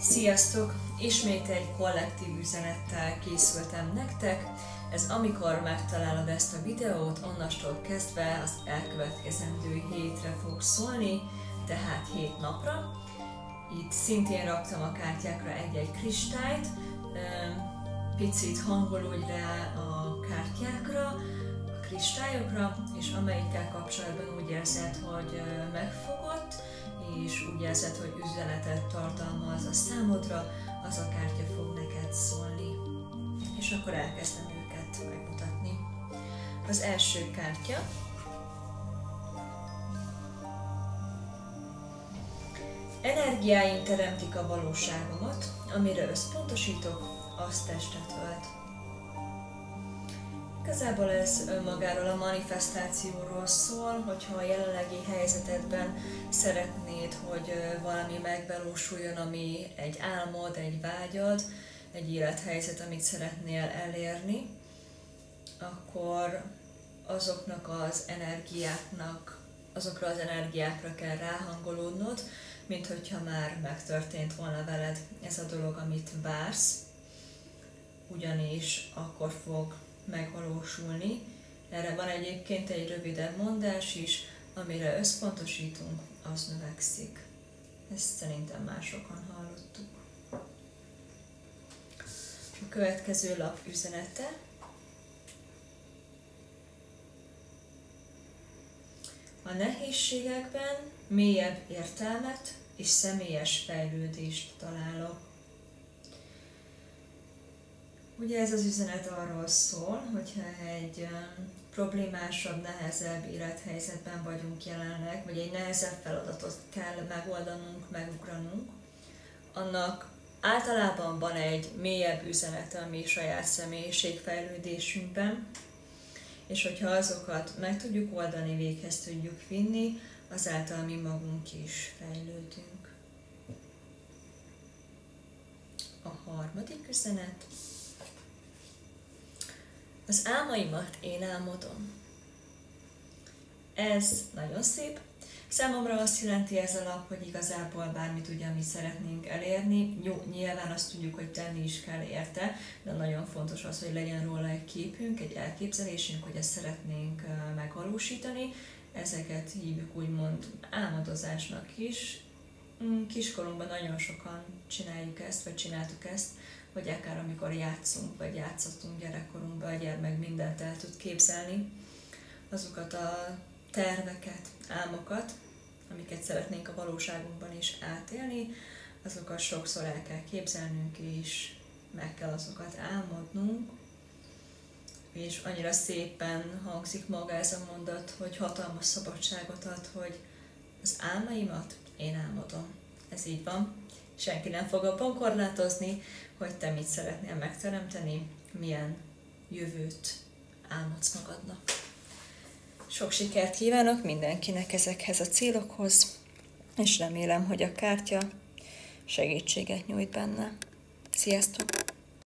Sziasztok! Ismét egy kollektív üzenettel készültem nektek. Ez amikor megtalálod ezt a videót, onnastól kezdve az elkövetkezendő hétre fog szólni, tehát 7 napra. Itt szintén raktam a kártyákra egy-egy kristályt, picit hangolódj rá a kártyákra, a kristályokra, és amelyikkel kapcsolatban úgy érzed, hogy megfogott, és úgy érzed, hogy üzenetet tartalmaz a számodra, az a kártya fog neked szólni. És akkor elkezdem őket megmutatni. Az első kártya. Energiáim teremtik a valóságomat, amire összpontosítok, az testet ölt. Igazából ez önmagáról a manifestációról szól, hogyha a jelenlegi helyzetedben szeretnéd, hogy valami megvalósuljon, ami egy álmod, egy vágyad, egy élethelyzet, amit szeretnél elérni, akkor azokra az energiákra kell ráhangolódnod, mint hogyha már megtörtént volna veled ez a dolog, amit vársz, ugyanis akkor fog megvalósulni. Erre van egyébként egy rövidebb mondás is, amire összpontosítunk, az növekszik. Ezt szerintem már sokan hallottuk. A következő lap üzenete. A nehézségekben mélyebb értelmet és személyes fejlődést találok. Ugye ez az üzenet arról szól, hogyha egy problémásabb, nehezebb élethelyzetben vagyunk jelenleg, vagy egy nehezebb feladatot kell megoldanunk, megugranunk, annak általában van egy mélyebb üzenete a mi saját személyiségfejlődésünkben, és hogyha azokat meg tudjuk oldani, véghez tudjuk vinni, azáltal mi magunk is fejlődünk. A harmadik üzenet. Az álmaimat én álmodom. Ez nagyon szép. Számomra azt jelenti ez a lap, hogy igazából bármit ugye, amit szeretnénk elérni, jó, nyilván azt tudjuk, hogy tenni is kell érte, de nagyon fontos az, hogy legyen róla egy képünk, egy elképzelésünk, hogy ezt szeretnénk megvalósítani. Ezeket hívjuk úgymond álmodozásnak is. Kiskorunkban nagyon sokan csináljuk ezt, vagy csináltuk ezt, hogy akár amikor játszunk, vagy játszottunk gyerekkorunkban, a gyermek mindent el tud képzelni. Azokat a terveket, álmokat, amiket szeretnénk a valóságunkban is átélni, azokat sokszor el kell képzelnünk, és meg kell azokat álmodnunk. És annyira szépen hangzik maga ez a mondat, hogy hatalmas szabadságot ad, hogy az álmaimat én álmodom. Ez így van. Senki nem fog abban korlátozni, hogy te mit szeretnél megteremteni, milyen jövőt álmodsz magadnak. Sok sikert kívánok mindenkinek ezekhez a célokhoz, és remélem, hogy a kártya segítséget nyújt benne. Sziasztok!